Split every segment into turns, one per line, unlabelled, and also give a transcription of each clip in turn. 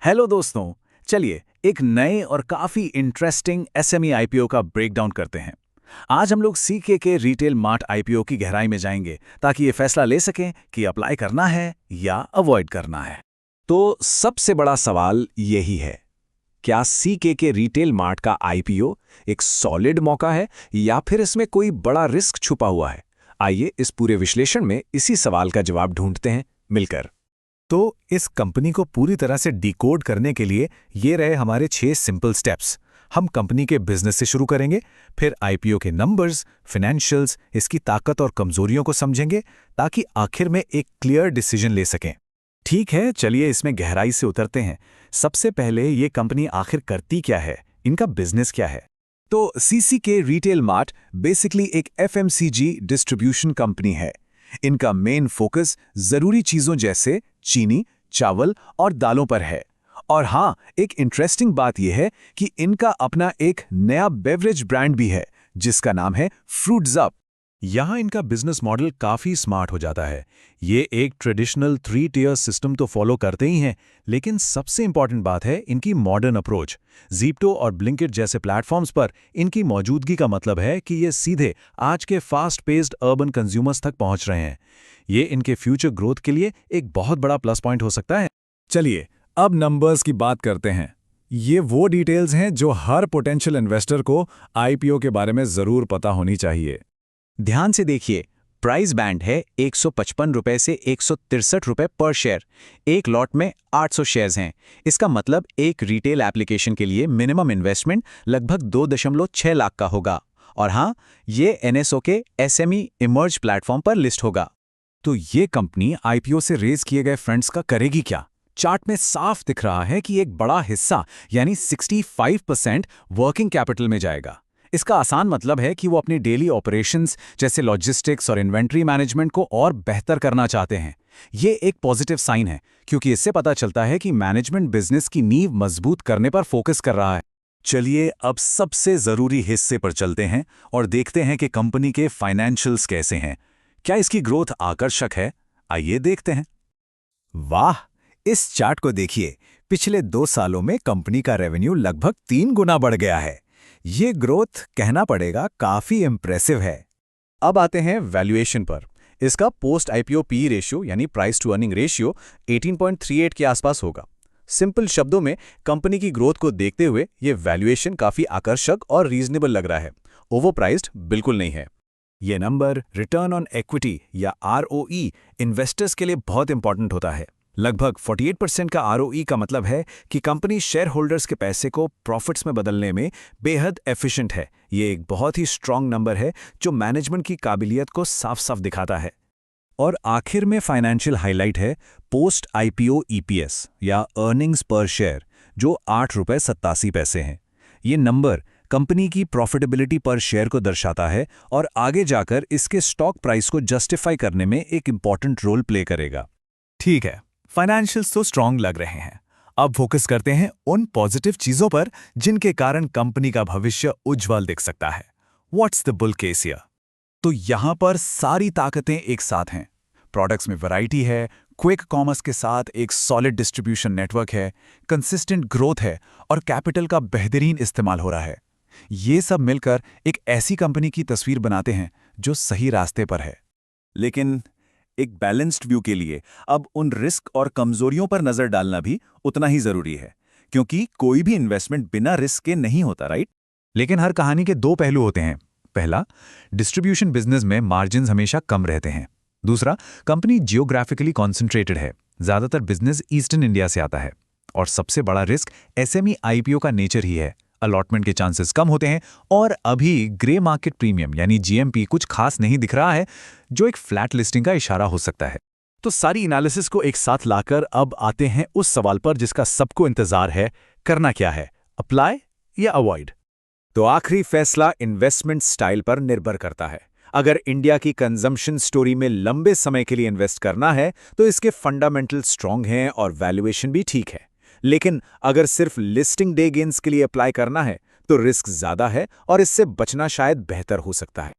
Hello दोस्तों। चलिए एक नए और काफी इंटरेस्टिंग एसएमई आईपीओ का ब्रेकडाउन करते हैं। आज हम लोग सीके के रिटेल मार्ट आईपीओ की गहराई में जाएंगे ताकि ये फैसला ले सकें कि अप्लाई करना है या अवॉइड करना है।
तो सबसे बड़ा सवाल यही है, क्या सीके के रिटेल मार्ट का आईपीओ एक सॉलिड मौका है या फिर इसमें कोई बड़ा रिस्क छुपा हुआ है? आइए इस पूरे विश्लेषण में इसी सवाल का जवाब ढूंढते हैं मिलकर।
तो इस कंपनी को पूरी तरह से डिकोड करने के लिए ये रहे हमारे 6 सिंपल स्टेप्स। हम कंपनी के बिजनेस से शुरू करेंगे, फिर आईपीओ के नंबर्स, फाइनेंशियल्स, इसकी ताकत और कमजोरियों को समझेंगे ताकि आखिर में एक क्लियर डिसीजन ले सकें।
ठीक है, चलिए इसमें गहराई से उतरते हैं। सबसे पहले ये कंपनी आखिर करती क्या है, इनका बिजनेस क्या है? तो सीके रिटेल मार्ट बेसिकली एक एफएमसीजी डिस्ट्रीब्यूशन कंपनी है। इनका मेन फोकस जरूरी चीजों जैसे चीनी, चावल और दालों पर है। और हाँ, एक इंटरेस्टिंग बात यह है कि इनका अपना एक नया बेवरेज ब्रांड भी है जिसका नाम है फ्रूट्स अप।
यहाँ इनका बिजनेस मॉडल काफ़ी स्मार्ट हो जाता है। ये एक ट्रेडिशनल 3 टियर सिस्टम तो फॉलो करते ही हैं, लेकिन सबसे इंपॉर्टेंट बात है इनकी मॉडर्न अप्रोच। ज़ीप्टो और ब्लिंकिट जैसे प्लेटफॉर्म्स पर इनकी मौजूदगी का मतलब है कि ये सीधे आज के फास्ट पेस्ड अर्बन कंज्यूमर्स तक पहुंच रहे हैं। ये इनके फ्यूचर ग्रोथ के लिए एक बहुत बड़ा प्लस पॉइंट हो सकता है।
चलिए अब नंबर्स की बात करते हैं। ये वो डिटेल्स हैं जो हर पोटेंशियल इन्वेस्टर को आईपीओ के बारे में जरूर पता होनी चाहिए।
ध्यान से देखिए, प्राइस बैंड है 155 रुपए से 163 रुपए पर शेयर। एक लॉट में 800 शेयर्स हैं। इसका मतलब एक रिटेल एप्लीकेशन के लिए मिनिमम इन्वेस्टमेंट लगभग 2.6 लाख का होगा। और हाँ, ये एनएसओ के एसएमई इमर्ज प्लेटफॉर्म पर लिस्ट होगा।
तो ये कंपनी आईपीओ से रेज किए गए फंड्स का करेगी क्या? चार्ट में साफ दिख रहा है कि एक बड़ा हिस्सा यानी 65% वर्किंग कैपिटल में जाएगा। इसका आसान मतलब है कि वो अपनी डेली ऑपरेशंस जैसे लॉजिस्टिक्स और इन्वेंट्री मैनेजमेंट को और बेहतर करना चाहते हैं। ये एक पॉजिटिव साइन है क्योंकि इससे पता चलता है कि मैनेजमेंट बिजनेस की नींव मजबूत करने पर फोकस कर रहा है। चलिए अब सबसे जरूरी हिस्से पर चलते हैं और देखते हैं कि कंपनी के फाइनेंशियल्स कैसे हैं। क्या इसकी ग्रोथ आकर्षक है? आइए देखते हैं।
वाह, इस चार्ट को देखिए। पिछले 2 सालों में कंपनी का रेवेन्यू लगभग 3 गुना बढ़ गया है। ये ग्रोथ कहना पड़ेगा काफी इंप्रेसिव है।
अब आते हैं वैल्यूएशन पर। इसका पोस्ट आईपीओ पी रेशियो यानी प्राइस टू अर्निंग रेशियो 18.38 के आसपास होगा। सिंपल शब्दों में कंपनी की ग्रोथ को देखते हुए ये वैल्यूएशन काफी आकर्षक और रीजनेबल लग रहा है। ओवरप्राइस्ड बिल्कुल नहीं है।
ये नंबर रिटर्न ऑन इक्विटी या आरओई इन्वेस्टर्स के लिए बहुत इंपॉर्टेंट होता है। लगभग 48% का आरओई का मतलब है कि कंपनी शेयर होल्डर्स के पैसे को प्रॉफिट्स में बदलने में बेहद एफिशिएंट है। ये एक बहुत ही स्ट्रांग नंबर है जो मैनेजमेंट की काबिलियत को साफ साफ दिखाता है।
और आखिर में फाइनेंशियल हाईलाइट है पोस्ट आईपीओ ईपीएस या अर्निंग्स पर शेयर, जो 8.87 रुपए है। ये नंबर कंपनी की प्रॉफिटेबिलिटी पर शेयर को दर्शाता है और आगे जाकर इसके स्टॉक प्राइस को जस्टिफाई करने में एक इंपॉर्टेंट रोल प्ले करेगा।
ठीक है, फाइनेंशियल्स तो स्ट्रांग लग रहे हैं। अब फोकस करते हैं उन पॉजिटिव चीजों पर जिनके कारण कंपनी का भविष्य उज्जवल दिख सकता है। What's the bull case here?
तो यहां पर सारी ताकतें एक साथ हैं। प्रोडक्ट्स में वैरायटी है, क्विक कॉमर्स के साथ एक सॉलिड डिस्ट्रीब्यूशन नेटवर्क है, कंसिस्टेंट ग्रोथ है और कैपिटल का बेहतरीन इस्तेमाल हो रहा है। ये सब मिलकर एक ऐसी कंपनी की तस्वीर बनाते हैं जो सही रास्ते पर है। लेकिन एक बैलेंस्ड व्यू के लिए अब उन रिस्क और कमजोरियों पर नजर डालना भी उतना ही जरूरी है, क्योंकि कोई भी इन्वेस्टमेंट बिना रिस्क के नहीं होता, राइट?
लेकिन हर कहानी के 2 पहलू होते हैं। पहला, डिस्ट्रीब्यूशन बिजनेस में मार्जिन्स हमेशा कम रहते हैं। दूसरा, कंपनी जियोग्राफिकली कॉन्सेंट्रेटेड है, ज्यादातर बिजनेस ईस्टर्न इंडिया से आता है। और सबसे बड़ा रिस्क एसएमई आईपीओ का नेचर ही है। अलॉटमेंट के चांसेस कम होते हैं और अभी ग्रे मार्केट प्रीमियम यानी जीएमपी कुछ खास नहीं दिख रहा है, जो एक फ्लैट लिस्टिंग का इशारा हो सकता है। तो सारी एनालिसिस को एक साथ लाकर अब आते हैं उस सवाल पर जिसका सबको इंतजार है, करना क्या है, अप्लाई या अवॉइड?
तो आखिरी फैसला इन्वेस्टमेंट स्टाइल पर निर्भर करता है। अगर इंडिया की कंजम्पशन स्टोरी में लंबे समय के लिए इन्वेस्ट करना है तो इसके फंडामेंटल स्ट्रांग हैं और वैल्यूएशन भी ठीक है। लेकिन अगर सिर्फ लिस्टिंग डे गेन्स के लिए अप्लाई करना है तो रिस्क ज्यादा है और इससे बचना शायद बेहतर हो सकता है।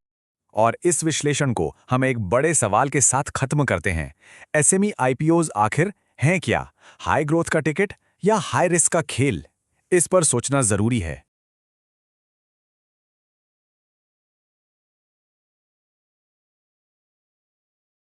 और इस विश्लेषण को हम एक बड़े सवाल के साथ खत्म करते हैं। एसएमई आईपीओज आखिर हैं क्या? हाई ग्रोथ का टिकट
या हाई रिस्क का खेल, इस पर सोचना जरूरी है।